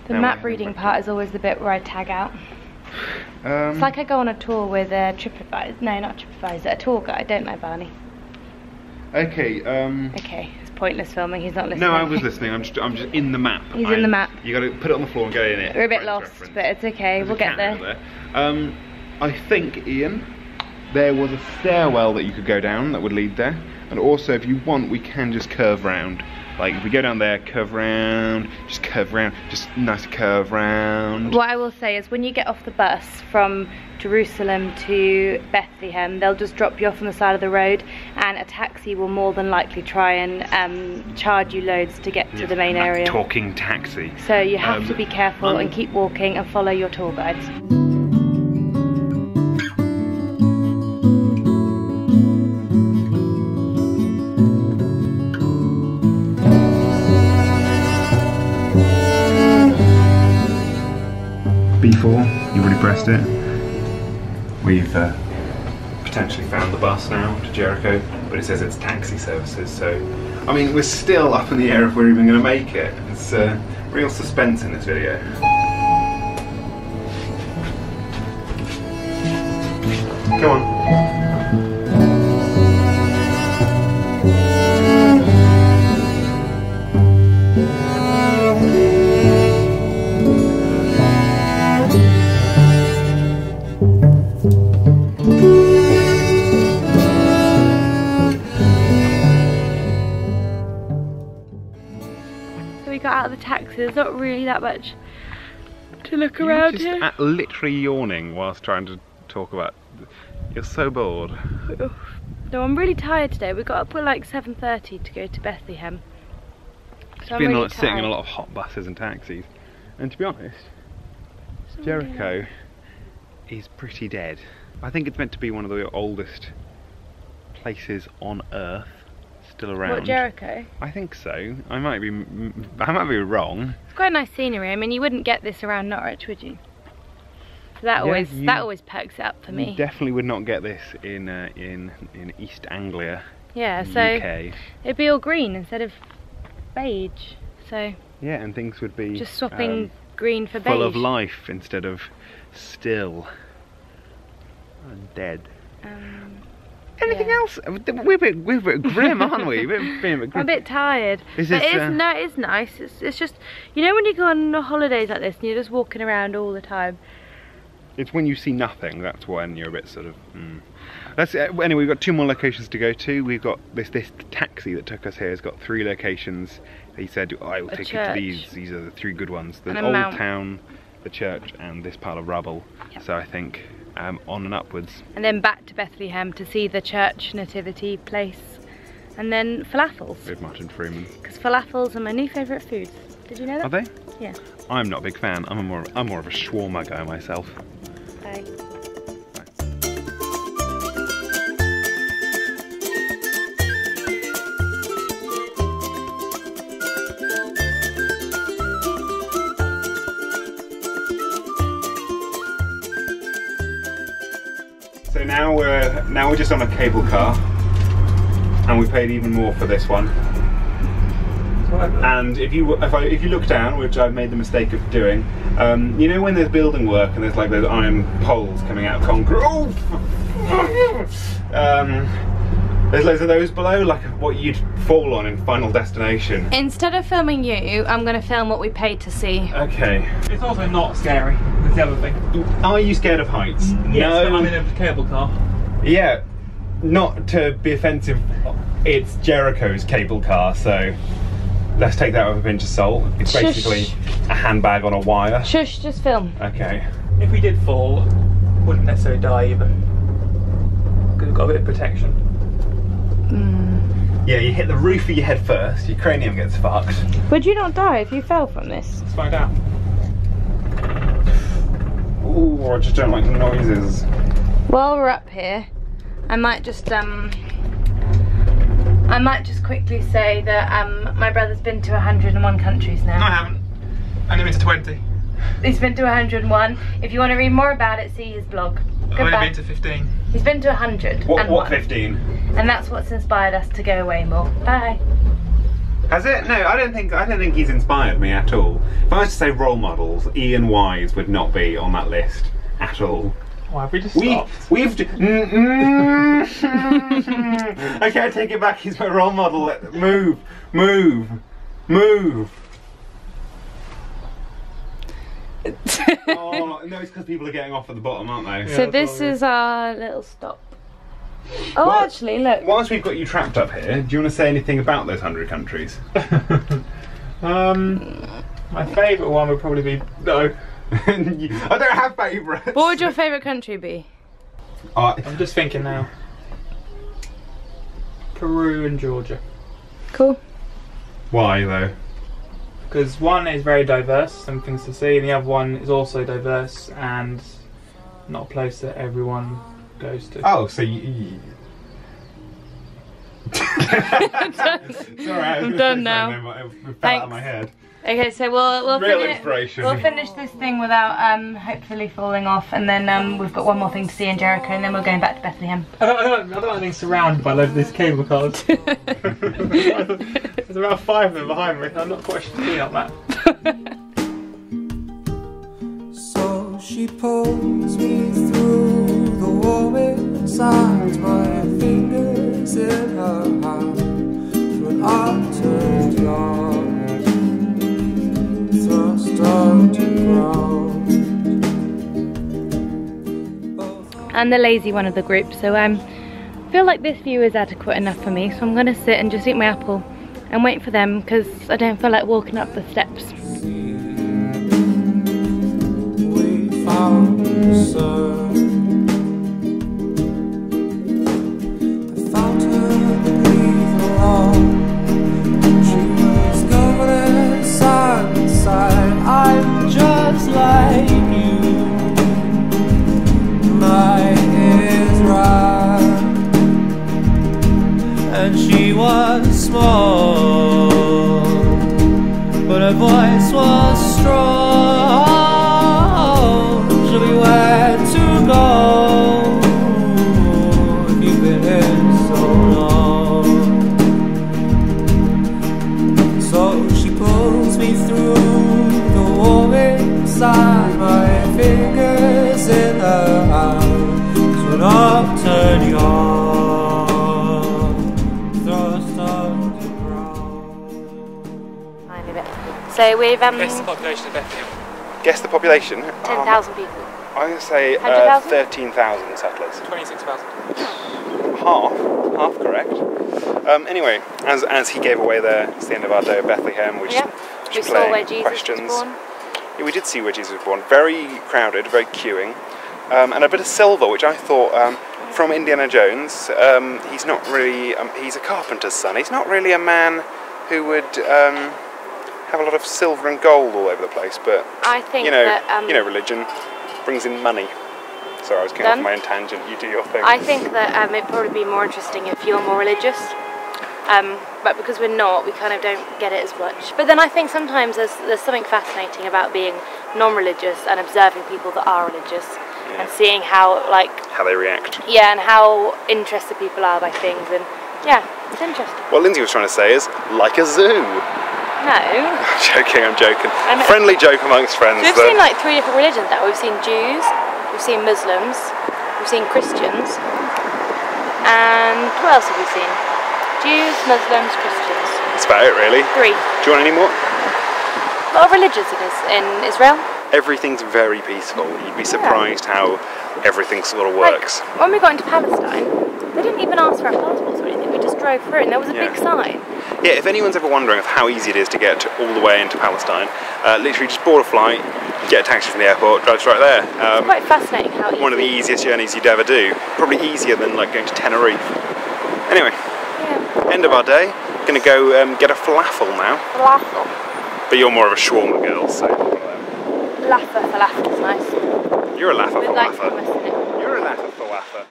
The map reading part is always the bit where I tag out. It's like I go on a tour with a TripAdvisor. No, not TripAdvisor. A tour guide, don't I, Barney? Okay. Okay, it's pointless filming. He's not listening. No, I was listening. I'm just in the map. He's in the map. You got to put it on the floor and go in it. We're a bit lost, but it's okay. We'll get there. I think, Ian, there was a stairwell that you could go down that would lead there, and also, if you want, we can just curve round. Like, if we go down there, curve round, just nice curve round. What I will say is, when you get off the bus from Jerusalem to Bethlehem, they'll just drop you off on the side of the road, and a taxi will more than likely try and charge you loads to get to the main area. Talking taxi. So you have to be careful and keep walking and follow your tour guides. B4, you've already pressed it. We've potentially found the bus now to Jericho, but it says it's taxi services, so I mean, we're still up in the air if we're even going to make it. It's real suspense in this video. Come on. Out of the taxi, there's not really that much to look around here. You're just literally yawning whilst trying to talk about. You're so bored. No, I'm really tired today. We got up at like 7:30 to go to Bethlehem. So I'm been really sitting in a lot of hot buses and taxis, and to be honest, Jericho is pretty dead. I think it's meant to be one of the oldest places on Earth still around. What, Jericho? I think so. I might be wrong. It's quite nice scenery. I mean, you wouldn't get this around Norwich, would you? So that always perks it up for me. You definitely would not get this in East Anglia. Yeah, so UK. It'd be all green instead of beige. So yeah, and things would be just swapping green for beige. Full of life instead of still and dead. Anything else? We're a bit grim, aren't we? I'm a bit tired. No, it is nice. It's just, you know, when you go on holidays like this and you're just walking around all the time. It's when you see nothing, that's when you're a bit sort of. Anyway, we've got 2 more locations to go to. We've got this taxi that took us here has got 3 locations. He said, I will take you to these. These are the 3 good ones. The old town, the church, and this pile of rubble. Yep. So I think. On and upwards. And then back to Bethlehem to see the church nativity place. And then falafels. With Martin Freeman. Because falafels are my new favourite foods. Did you know that? Are they? Yeah. I'm not a big fan. I'm more of a shawarma guy myself. Bye. So now we're just on a cable car, and we paid even more for this one. And if you look down, which I've made the mistake of doing, you know when there's building work and there's like those iron poles coming out of concrete. There's loads of those below, like what you'd fall on in Final Destination. Instead of filming you, I'm going to film what we paid to see. Okay. It's also not scary, that's the other thing. Are you scared of heights? Yes, no. I'm in a cable car. Yeah, not to be offensive, it's Jericho's cable car, so let's take that with a pinch of salt. It's basically a handbag on a wire. Shush, just film. Okay. If we did fall, wouldn't necessarily die either. Because we've got a bit of protection. Yeah, you hit the roof of your head first, your cranium gets fucked. Would you not die if you fell from this? Let's find out. Ooh, I just don't like noises. While we're up here, I might just quickly say that my brother's been to 101 countries now. No, I haven't. I've only been to 20. He's been to 101. If you want to read more about it, see his blog. I've only been to 15. He's been to 100. What 15? And that's what's inspired us to go away more. Bye. Has it? No, I don't think he's inspired me at all. If I was to say role models, Ian Wise would not be on that list at all. Why have we just stopped? Okay, I take it back. He's my role model. Move. Oh no, it's because people are getting off at the bottom, aren't they? Yeah, so this is our little stop. Oh, well, actually, look. Whilst we've got you trapped up here, do you want to say anything about those 100 countries? My favourite one would probably be no. I don't have favourites. What would your favourite country be? I'm just thinking now. Peru and Georgia. Cool. Why though? Because one is very diverse, some things to see, and the other one is also diverse and not a place that everyone goes to. Oh, so you... Sorry, I'm done now. It fell out of my head. Okay, so we'll finish this thing without hopefully falling off, and then we've got one more thing to see in Jericho, and then we're going back to Bethlehem. I don't like being surrounded by loads of these cable cars. There's about 5 of them behind me. I'm not quite keen on that. So she pulls me through the warm inside, my fingers in her hand, through an altered yard. I'm the lazy one of the group, so I feel like this view is adequate enough for me, so I'm going to sit and just eat my apple and wait for them because I don't feel like walking up the steps. We found the sun. I found her beneath the lawn. She was going side by side. I'm just like you. My ears right, and she was small, but her voice was strong. Show me where to go if you've been here so long. So she pulls me through the warm inside, my fingers in her hands, to an upturned yard, thrust on the ground. Tiny bit. So we've Guess the population of Bethlehem. Guess the population? 10,000 people. I'm going to say 13,000 settlers. 26,000. Half correct. Anyway, as he gave away there, it's the end of our day at Bethlehem. We saw where Jesus was born. Yeah, we did see where Jesus was born. Very crowded, very queuing, and a bit of silver, which I thought from Indiana Jones. He's not really. He's a carpenter's son. He's not really a man who would have a lot of silver and gold all over the place. But I think you know, that, religion brings in money. Sorry, I was getting off my own tangent. You do your thing. I think that it'd probably be more interesting if you're more religious. But because we're not, we kind of don't get it as much. But then I think sometimes there's something fascinating about being non-religious and observing people that are religious, and seeing how they react. Yeah, and how interested people are by things, and yeah, it's interesting. What Lindsay was trying to say is like a zoo. No. I'm joking. Friendly joke amongst friends. So we've seen like 3 different religions now. We've seen Jews, we've seen Muslims, we've seen Christians, and what else have we seen? Jews, Muslims, Christians. That's about it, really. 3. Do you want any more? A lot of religions in Israel. Everything's very peaceful. You'd be surprised how everything sort of works. Like, when we got into Palestine, they didn't even ask for our passports or anything. We just drove through, and there was a big sign. Yeah, if anyone's ever wondering of how easy it is to get all the way into Palestine, literally just board a flight, get a taxi from the airport, drive straight there. It's quite fascinating how easy. One of the easiest journeys you'd ever do. Probably easier than like going to Tenerife. Anyway. End of our day. Gonna go get a falafel now. Falafel. But you're more of a shawarma girl, so. Falafel is nice. You're a laffer With like falafel. hummus in it. You're a laffer falafel.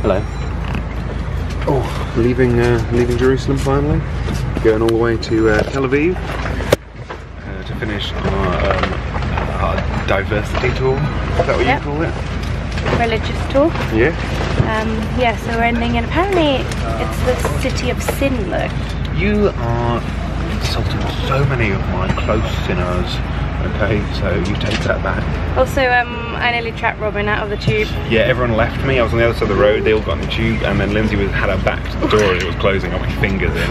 Hello. Oh, leaving Jerusalem finally. Going all the way to Tel Aviv to finish our diversity tour. Is that what you call it? Religious tour. Yeah. Yeah, so we're ending in, apparently it's the city of sin though. You are insulting so many of my close sinners. Okay, so you take that back. Also, I nearly trapped Robin out of the tube. Yeah, everyone left me. I was on the other side of the road. They all got in the tube, and then Lindsay had her back to the door as it was closing. I got my fingers in.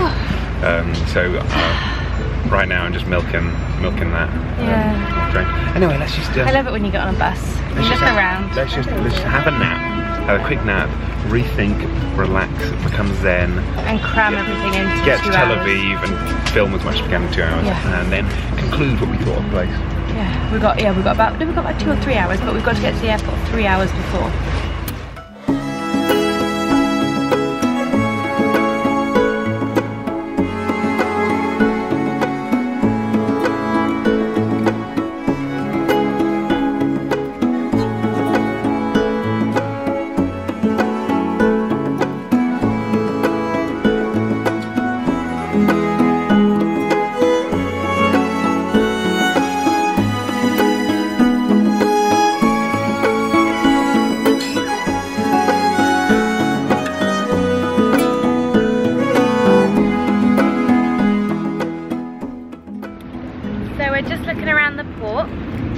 Right now I'm just milking that. Train. Anyway, let's just. I love it when you get on a bus. You look around. Let's just have a nap. Have a quick nap. Rethink, relax, become zen, and cram everything into 2 hours. Get to Tel Aviv and film as much as we can in 2 hours, and then conclude what we thought of the place. Yeah, we've got about 2 or 3 hours, but we've got to get to the airport 3 hours before.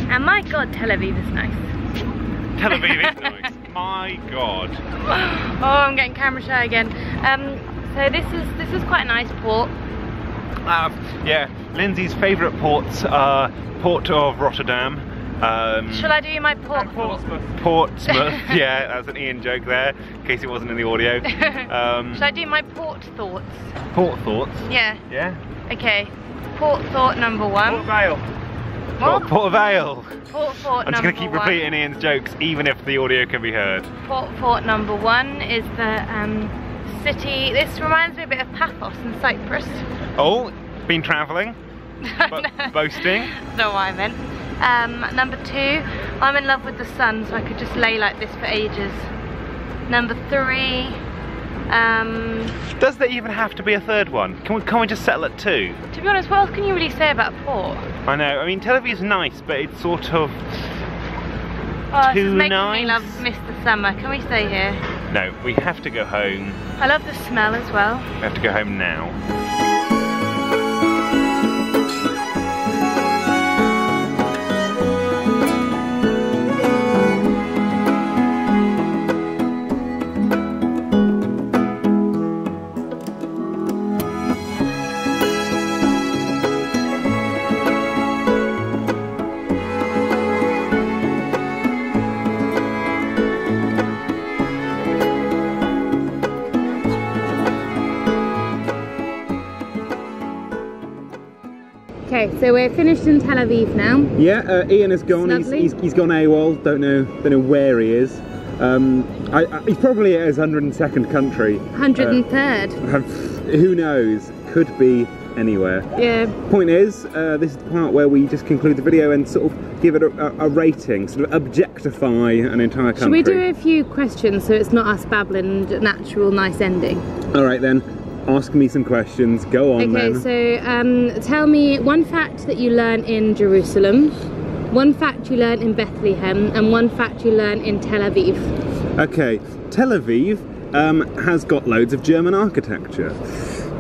And my god, Tel Aviv is nice. Tel Aviv is nice. My god. Oh, I'm getting camera shy again. So this is quite a nice port. Yeah, Lindsay's favourite ports are Port of Rotterdam. Shall I do my port? Portsmouth. Yeah, that's an Ian joke there, in case it wasn't in the audio. Shall I do my port thoughts? Port thoughts? Yeah. Yeah. Okay. Port thought number 1. Port Vale. What? Port Vale. Port thought I'm just going to keep repeating Ian's jokes, even if the audio can be heard. Port thought number 1 is the city. This reminds me a bit of Paphos in Cyprus. Oh, been travelling? Boasting? That's not what I meant. Number 2, I'm in love with the sun, so I could just lay like this for ages. Number 3, does there even have to be a third one? Can we just settle at 2? To be honest, what else can you really say about a port? I know, I mean Tel Aviv's nice, but it's sort of too making nice. Me miss the summer. Can we stay here? No, we have to go home. I love the smell as well. We have to go home now. Okay, so we're finished in Tel Aviv now. Yeah, Ian has gone. He's gone AWOL. Don't know where he is. He's probably at his 102nd country. 103rd. Who knows? Could be anywhere. Yeah. Point is, this is the part where we just conclude the video and sort of give it a rating, sort of objectify an entire country. Should we do a few questions so it's not us babbling, an actual nice ending? All right then. Ask me some questions. Go on then. Okay, so tell me one fact that you learn in Jerusalem, one fact you learn in Bethlehem, and one fact you learn in Tel Aviv. Okay, Tel Aviv has got loads of German architecture.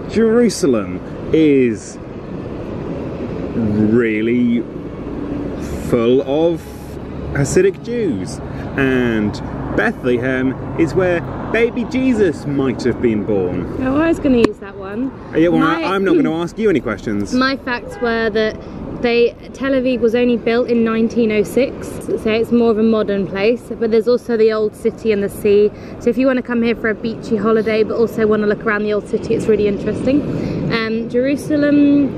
Jerusalem is really full of Hasidic Jews, and Bethlehem is where baby Jesus might have been born. Oh, I was going to use that one. Yeah, well, I'm not going to ask you any questions. My facts were that Tel Aviv was only built in 1906, so it's more of a modern place, but there's also the old city and the sea. So if you want to come here for a beachy holiday but also want to look around the old city, it's really interesting. Jerusalem.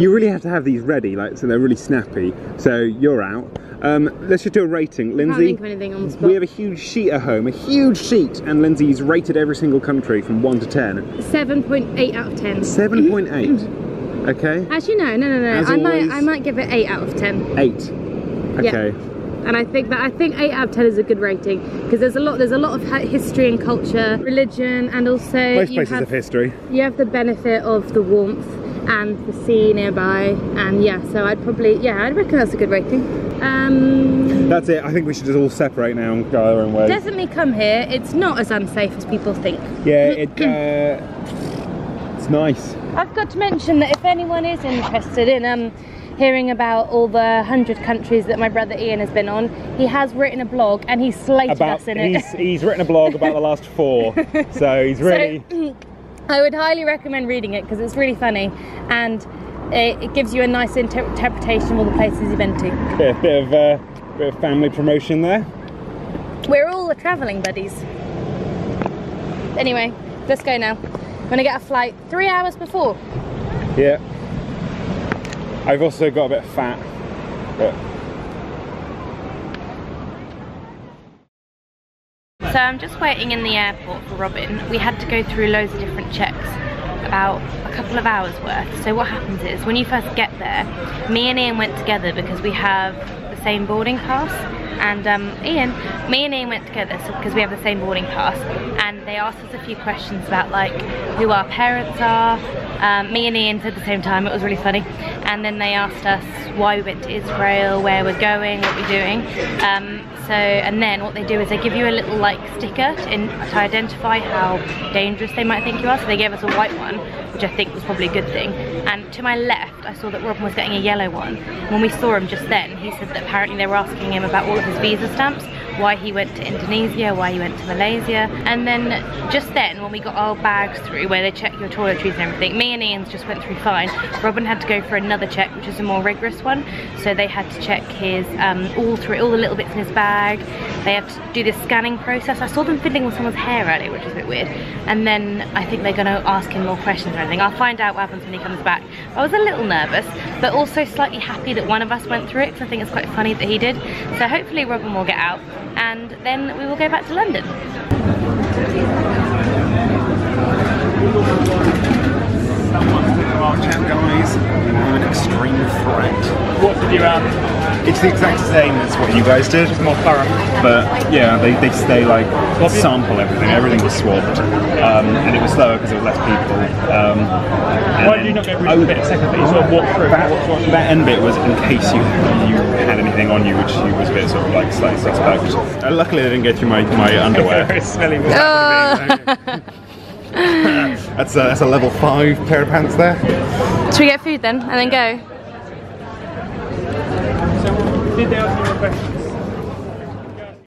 You really have to have these ready, like, so they're really snappy. So you're out. Let's just do a rating. Lindsay, I can't think of anything on the spot. We have a huge sheet at home, a huge sheet, and Lindsay's rated every single country from 1 to 10. 7.8 out of 10. 7.8. Okay. Actually, no. I might give it 8 out of 10. 8. Okay. Yeah. And I think 8 out of 10 is a good rating because there's a lot of history and culture, religion, and also most places have history. You have the benefit of the warmth. and the sea nearby, and yeah, so I'd reckon that's a good rating. That's it. I think we should just all separate now and go our own ways. Definitely come here. It's not as unsafe as people think. Yeah, it's nice. I've got to mention that if anyone is interested in hearing about all the 100 countries that my brother Ian has been on, he has written a blog and he's slated us in it. He's written a blog about the last 4, so he's really... So, I would highly recommend reading it because it's really funny and it gives you a nice interpretation of all the places you've been to. Bit of family promotion there. We're all the travelling buddies. Anyway, let's go now. I'm gonna get a flight 3 hours before. Yeah. I've also got a bit fat, but... So I'm just waiting in the airport for Robin. We had to go through loads of different checks, about a couple of hours worth. So what happens is, when you first get there, me and Ian went together because we have the same boarding pass. And me and Ian went together because we have the same boarding pass, and they asked us a few questions about like who our parents are. Me and Ian said at the same time, it was really funny. And then they asked us why we went to Israel, where we're going, what we're doing. And then what they do is they give you a little like sticker to identify how dangerous they might think you are. So they gave us a white one, which I think was probably a good thing. And to my left, I saw that Robin was getting a yellow one. When we saw him just then, he said that apparently they were asking him about all of his visa stamps, why he went to Indonesia, why he went to Malaysia. And then just then, when we got our bags through, where they check your toiletries and everything, me and Ian's just went through fine. Robin had to go for another check, which is a more rigorous one. So they had to check his all the little bits in his bag. They had to do this scanning process. I saw them fiddling with someone's hair earlier, which is a bit weird. And then I think they're going to ask him more questions or anything. I'll find out what happens when he comes back. I was a little nervous, but also slightly happy that one of us went through it, because I think it's quite funny that he did. So hopefully Robin will get out, and then we will go back to London. Our chat guys, I'm an extreme threat. What did you It's the exact same as what you guys did. It's more thorough. But yeah, they like sample everything. Everything was swabbed, and it was slower because there was less people. Why did you not go through the bit second that you sort of walked through? That end bit was in case you had anything on you, which was a bit sort of like slightly suspect. Luckily, they didn't go through my underwear. Very smelly. That's a level 5 pair of pants there. Should we get food then and then go? So did they ask you a question?